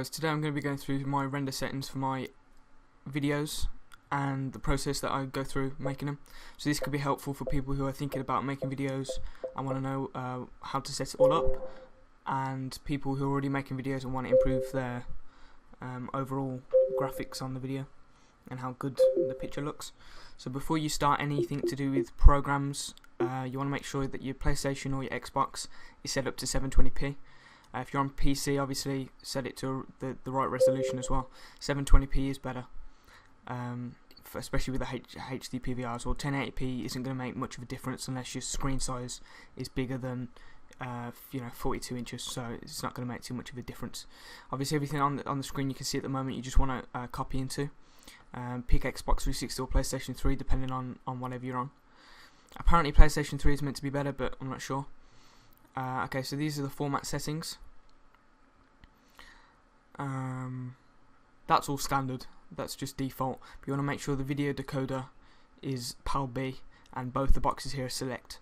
guys, today I'm going to be going through my render settings for my videos and the process that I go through making them. So this could be helpful for people who are thinking about making videos and want to know how to set it all up, and people who are already making videos and want to improve their overall graphics on the video and how good the picture looks. So before you start anything to do with programs, you want to make sure that your PlayStation or your Xbox is set up to 720p. If you're on PC, obviously set it to the right resolution as well. 720p is better, especially with the HD PVRs. Or 1080p isn't going to make much of a difference unless your screen size is bigger than 42 inches. So it's not going to make too much of a difference. Obviously, everything on the screen you can see at the moment, you just want to copy into. Pick Xbox 360 or PlayStation 3, depending on whatever you're on. Apparently, PlayStation 3 is meant to be better, but I'm not sure. Okay, so these are the format settings. That's all standard. That's just default. But you want to make sure the video decoder is PAL B and both the boxes here are select.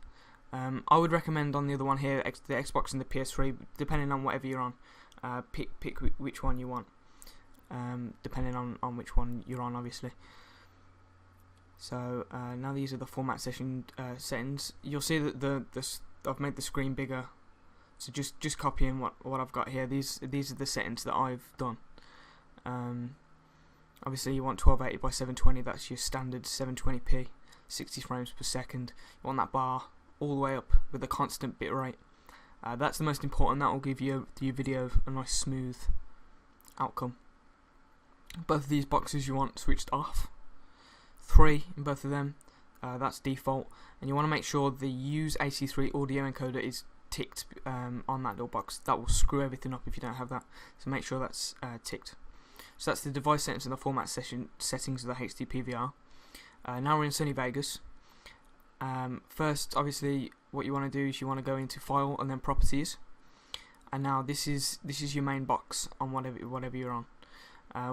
I would recommend on the other one here, the Xbox and the PS3, depending on whatever you're on. Pick which one you want, depending on which one you're on, obviously. So now these are the format settings. You'll see that I've made the screen bigger, so just copying what I've got here. These are the settings that I've done. Obviously you want 1280 by 720. That's your standard 720p, 60 frames per second. You want that bar all the way up with a constant bit rate. That's the most important. That will give your video a nice smooth outcome. Both of these boxes you want switched off. 3 in both of them. That's default, and you want to make sure the use AC3 audio encoder is ticked on that little box. That will screw everything up if you don't have that, so make sure that's ticked. So that's the device settings and the format settings of the HD PVR. Now we're in Sony Vegas. First, obviously, what you want to do is you want to go into File and then Properties, and now this is your main box on whatever you're on.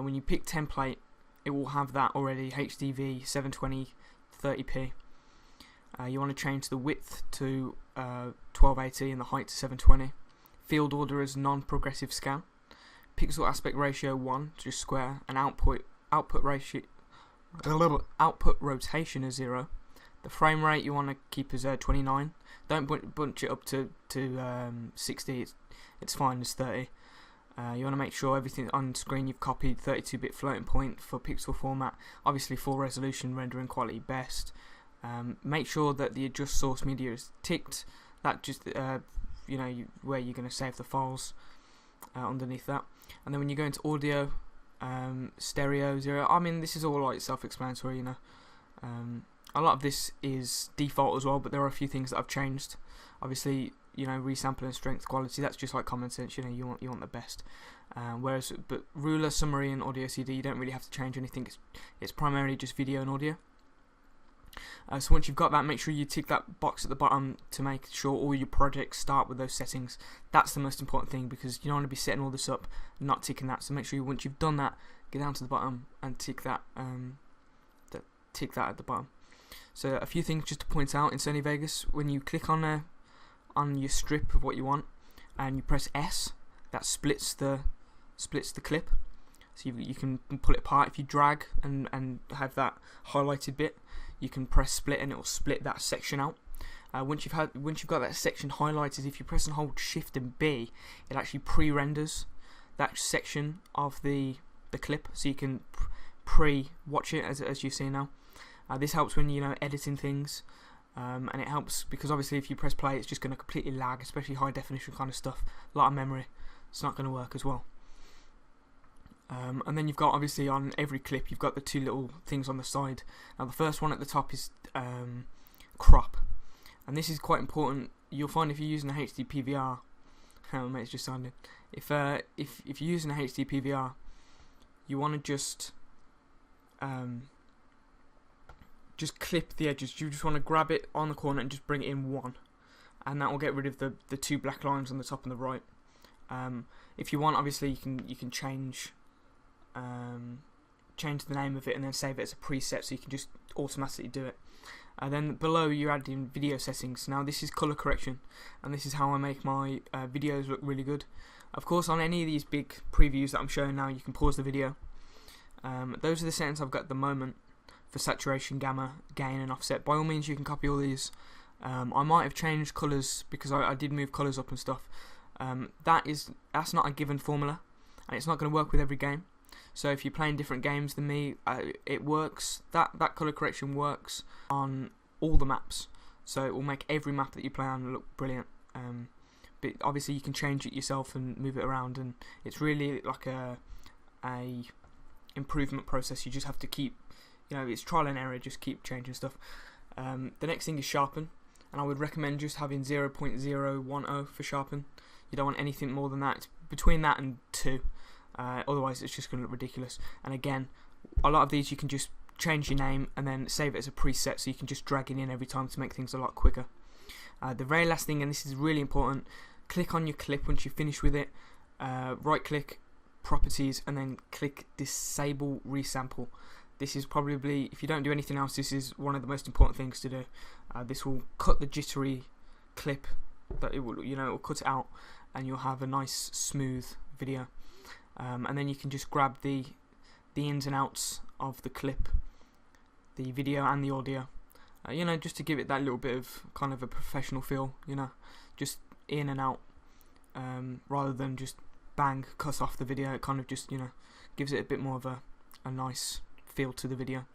When you pick Template, it will have that already, HDV 720 30p. You want to change the width to 1280 and the height to 720. Field order as non-progressive scan. Pixel aspect ratio 1, just square, and output rotation as 0. The frame rate you want to keep as 29. Don't bunch it up to 60. It's fine as 30. You want to make sure everything on screen you've copied 32-bit floating point for pixel format. Obviously full resolution rendering quality best. Make sure that the adjust source media is ticked. That just where you're going to save the files underneath that. And then when you go into audio, stereo 0. I mean, this is all like self-explanatory, you know. A lot of this is default as well, but there are a few things that I've changed. Obviously, resampling, strength, quality, that's just like common sense. You want the best. But ruler, summary, and audio CD, you don't really have to change anything. It's primarily just video and audio. So once you've got that, make sure you tick that box at the bottom to make sure all your projects start with those settings. That's the most important thing, because you don't want to be setting all this up and not ticking that. So make sure once you've done that, get down to the bottom and tick that. Tick that at the bottom. So a few things just to point out in Sony Vegas: when you click on your strip of what you want and you press S, that splits the clip, so you can pull it apart. If you drag and have that highlighted bit, you can press split and it will split that section out. Once you've got that section highlighted, if you press and hold Shift and B, it actually pre-renders that section of the clip, so you can pre-watch it as you see now. This helps when editing things. And it helps because obviously if you press play, it's just going to completely lag, especially high definition kind of stuff. A lot of memory, it's not going to work as well. And then you've got, obviously, on every clip you've got the two little things on the side. Now the first one at the top is crop, and this is quite important. You'll find if you're using a HD PVR, mate, it's just sounding. If you're using a HD PVR, you want to just clip the edges. You just want to grab it on the corner and just bring it in one, and that will get rid of the two black lines on the top and the right. If you want, obviously, you can change the name of it and then save it as a preset, so you can just automatically do it. Then below you add in video settings. Now this is color correction, and this is how I make my videos look really good. Of course, on any of these big previews that I'm showing now, you can pause the video. Those are the settings I've got at the moment for saturation, gamma, gain and offset. By all means you can copy all these. I might have changed colours because I did move colours up and stuff. That's not a given formula, and it's not going to work with every game. So if you're playing different games than me, it works. That colour correction works on all the maps, so it will make every map that you play on look brilliant. But obviously you can change it yourself and move it around, and it's really like a improvement process. You just have to keep, it's trial and error, just keep changing stuff. The next thing is sharpen, and I would recommend just having 0.010 for sharpen. You don't want anything more than that. It's between that and 2, otherwise it's just going to look ridiculous. And again, a lot of these you can just change your name and then save it as a preset, so you can just drag it in every time to make things a lot quicker. The very last thing, and this is really important, click on your clip once you finish with it, right click, properties, and then click disable resample. This is probably, if you don't do anything else, this is one of the most important things to do. This will cut the jittery clip, that it will, it will cut it out, and you'll have a nice smooth video. And then you can just grab the ins and outs of the clip, the video and the audio, just to give it that little bit of kind of a professional feel, just in and out, rather than just bang, cut off the video. It kind of just, gives it a bit more of a nice feel to the video.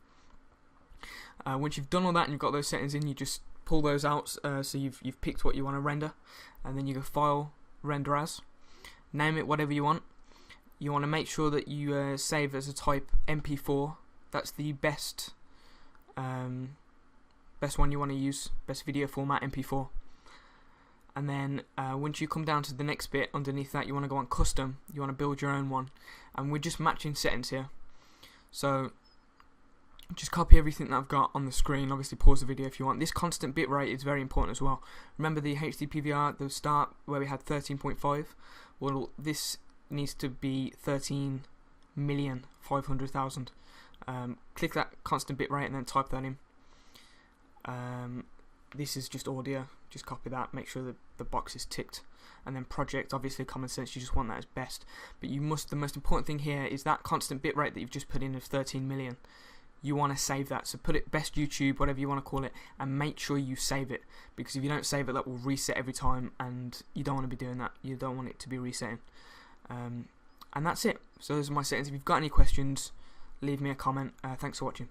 Once you've done all that and you've got those settings in, you just pull those out, so you've picked what you want to render, and then you go File, Render As, name it whatever you want. You want to make sure that you save as a type MP4. That's the best one you want to use, best video format, MP4. And then once you come down to the next bit underneath that, you want to go on custom. You want to build your own one, and we're just matching settings here. So just copy everything that I've got on the screen. Obviously pause the video if you want. This constant bitrate is very important as well. Remember the HD PVR at the start where we had 13.5? Well, this needs to be 13,500,000. Click that constant bitrate and then type that in. This is just audio, just copy that, make sure that the box is ticked, and then project, obviously common sense, you just want that as best. But the most important thing here is that constant bitrate that you've just put in of 13 million. You want to save that, so put it best YouTube, whatever you want to call it, and make sure you save it, because if you don't save it, that will reset every time, and you don't want to be doing that. You don't want it to be resetting. And that's it. So those are my settings. If you've got any questions, leave me a comment. Thanks for watching.